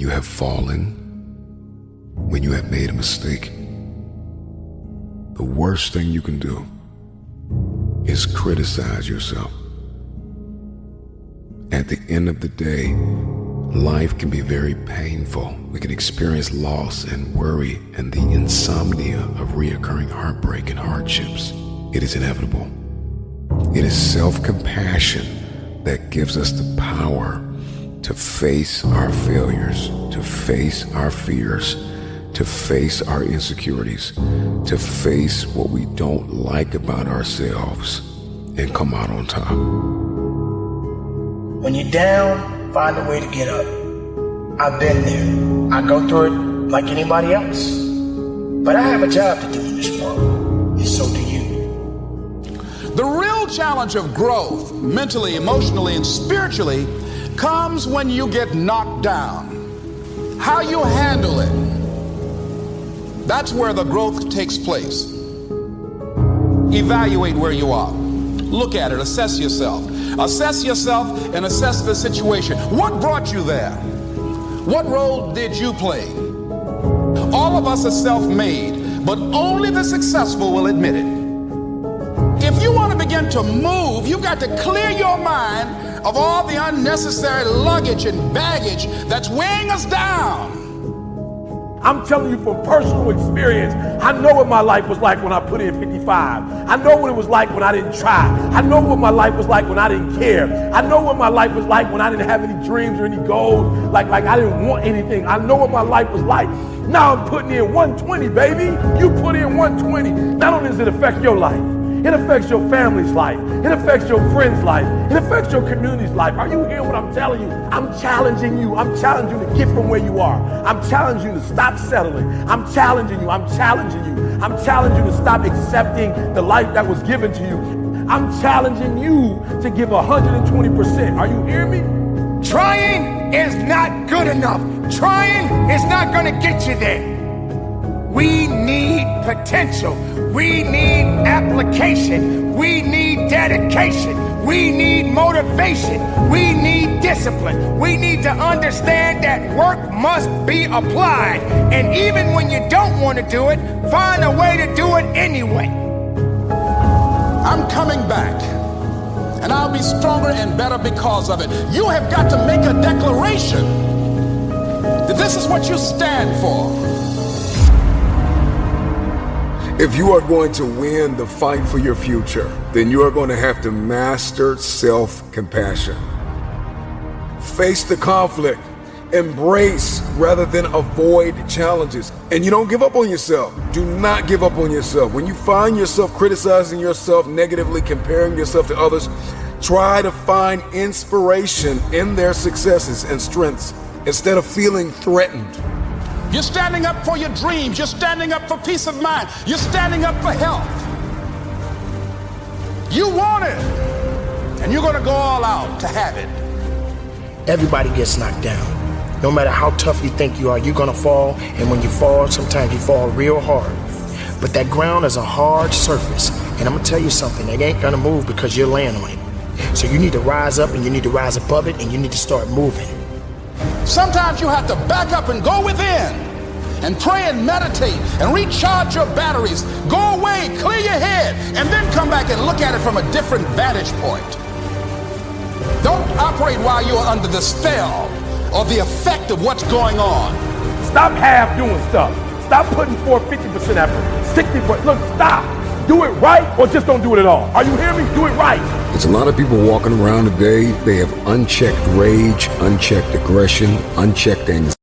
you have fallen, when you have made a mistake, the worst thing you can do is criticize yourself. At the end of the day, life can be very painful. We can experience loss and worry and the insomnia of reoccurring heartbreak and hardships. It is inevitable. It is self-compassion that gives us the power to face our failures, to face our fears, to face our insecurities, to face what we don't like about ourselves and come out on top. When you're down, find a way to get up. I've been there. I go through it like anybody else. But I have a job to do in this world, and so do you. The real challenge of growth, mentally, emotionally, and spiritually, comes when you get knocked down. How you handle it, that's where the growth takes place. Evaluate where you are. Look at it, assess yourself. Assess yourself and assess the situation. What brought you there? What role did you play? All of us are self-made, but only the successful will admit it. If you want to begin to move, you've got to clear your mind of all the unnecessary luggage and baggage that's weighing us down. I'm telling you from personal experience, I know what my life was like when I put in 55. I know what it was like when I didn't try. I know what my life was like when I didn't care. I know what my life was like when I didn't have any dreams or any goals, like I didn't want anything. I know what my life was like. Now I'm putting in 120, baby. You put in 120. Not only does it affect your life, it affects your family's life. It affects your friend's life. It affects your community's life. Are you hearing what I'm telling you? I'm challenging you. I'm challenging you to get from where you are. I'm challenging you to stop settling. I'm challenging you. I'm challenging you. I'm challenging you to stop accepting the life that was given to you. I'm challenging you to give 120%. Are you hearing me? Trying is not good enough. Trying is not going to get you there. We need potential. We need application. We need dedication. We need motivation. We need discipline. We need to understand that work must be applied. And even when you don't want to do it, find a way to do it anyway. I'm coming back, and I'll be stronger and better because of it. You have got to make a declaration that this is what you stand for. If you are going to win the fight for your future, then you are going to have to master self-compassion. Face the conflict, embrace rather than avoid challenges. And you don't give up on yourself. Do not give up on yourself. When you find yourself criticizing yourself negatively, comparing yourself to others, try to find inspiration in their successes and strengths instead of feeling threatened. You're standing up for your dreams. You're standing up for peace of mind. You're standing up for health. You want it, and you're going to go all out to have it. Everybody gets knocked down. No matter how tough you think you are, you're going to fall. And when you fall, sometimes you fall real hard. But that ground is a hard surface. And I'm going to tell you something. It ain't going to move because you're laying on it. So you need to rise up, and you need to rise above it, and you need to start moving. Sometimes you have to back up and go within and pray and meditate and recharge your batteries. Go away, clear your head, and then come back and look at it from a different vantage point. Don't operate while you're under the spell or the effect of what's going on. Stop half doing stuff. Stop putting forth 50% effort, 60%. Look, stop. Do it right or just don't do it at all. Are you hearing me? Do it right. There's a lot of people walking around today. They have unchecked rage, unchecked aggression, unchecked anxiety.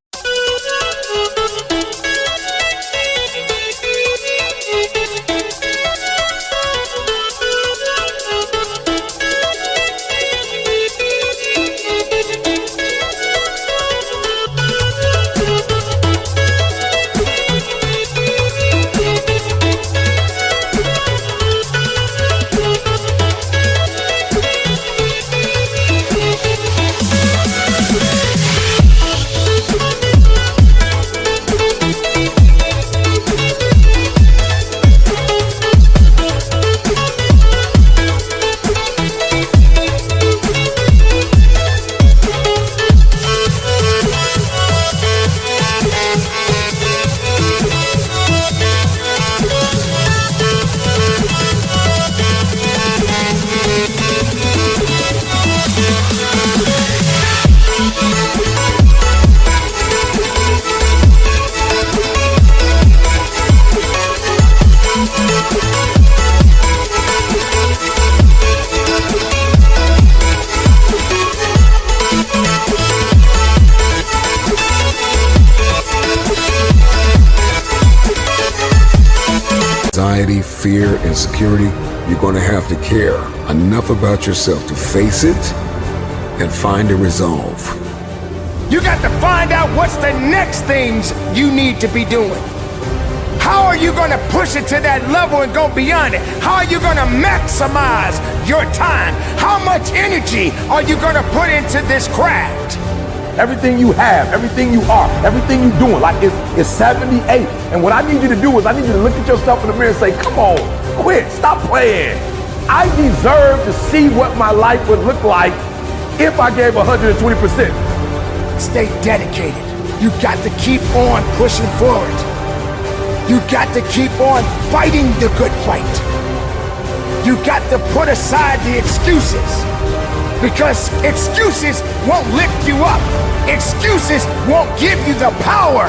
anxiety, fear, insecurity, you're going to have to care enough about yourself to face it and find a resolve. You got to find out what's the next things you need to be doing. How are you going to push it to that level and go beyond it? How are you going to maximize your time? How much energy are you going to put into this craft? Everything you have, everything you are, everything you're doing, like it's 78. And what I need you to do is I need you to look at yourself in the mirror and say, come on, quit, stop playing. I deserve to see what my life would look like if I gave 120%. Stay dedicated. You got to keep on pushing forward. You got to keep on fighting the good fight. You got to put aside the excuses, because excuses won't lift you up. Excuses won't give you the power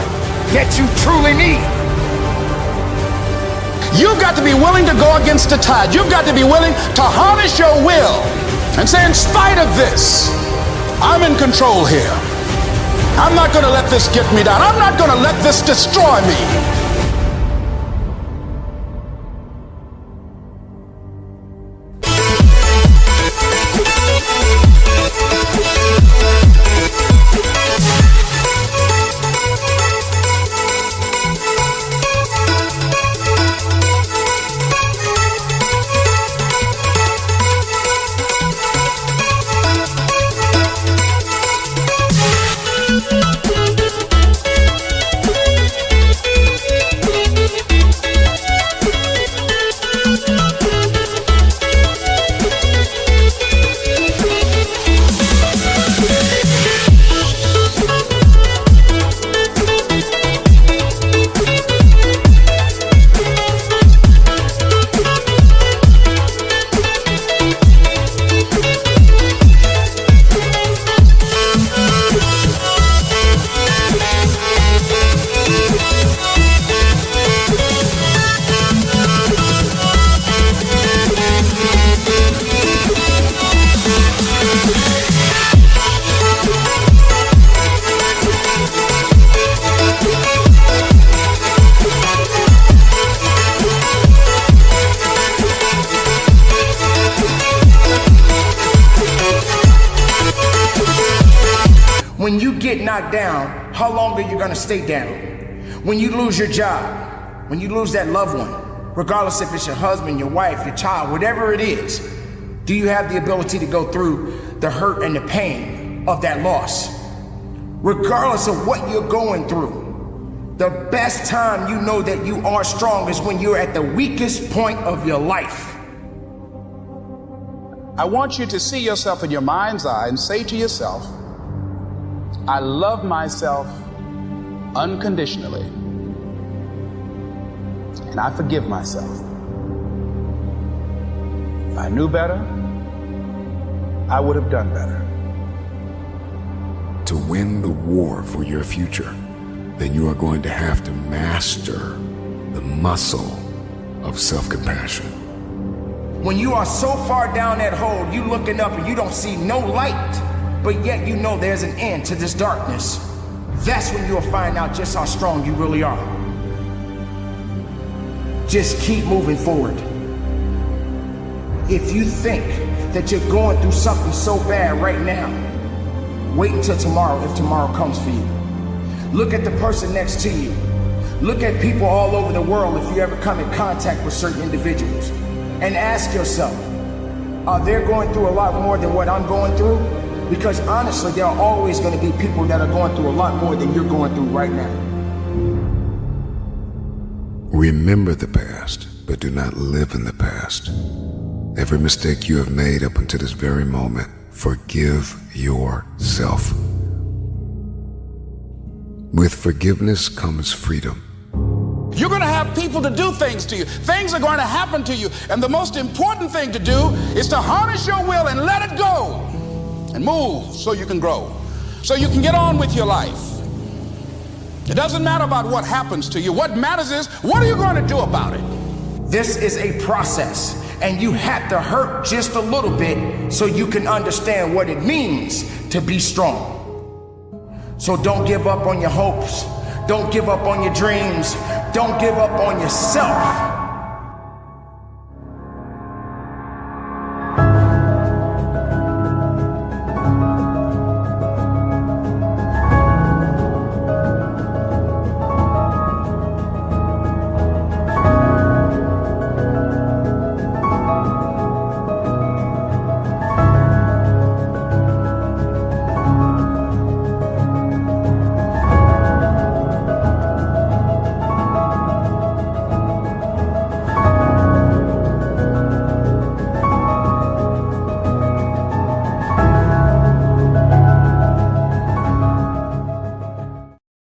that you truly need. You've got to be willing to go against the tide. You've got to be willing to harness your will and say, in spite of this, I'm in control here. I'm not going to let this get me down. I'm not going to let this destroy me. When you get knocked down, how long are you gonna stay down? When you lose your job, when you lose that loved one, regardless if it's your husband, your wife, your child, whatever it is, do you have the ability to go through the hurt and the pain of that loss? Regardless of what you're going through, the best time you know that you are strong is when you're at the weakest point of your life. I want you to see yourself in your mind's eye and say to yourself, I love myself unconditionally, and I forgive myself. If I knew better, I would have done better. To win the war for your future, then you are going to have to master the muscle of self-compassion. When you are so far down that hole, you looking up and you don't see no light, but yet you know there's an end to this darkness. That's when you'll find out just how strong you really are. Just keep moving forward. If you think that you're going through something so bad right now, wait until tomorrow if tomorrow comes for you. Look at the person next to you. Look at people all over the world if you ever come in contact with certain individuals. And ask yourself, are they going through a lot more than what I'm going through? Because honestly, there are always going to be people that are going through a lot more than you're going through right now. Remember the past, but do not live in the past. Every mistake you have made up until this very moment, forgive yourself. With forgiveness comes freedom. You're going to have people to do things to you. Things are going to happen to you. And the most important thing to do is to harness your will and let it go and move so you can grow, so you can get on with your life. It doesn't matter about what happens to you. What matters is, what are you going to do about it? This is a process, and you have to hurt just a little bit so you can understand what it means to be strong. So don't give up on your hopes. Don't give up on your dreams. Don't give up on yourself.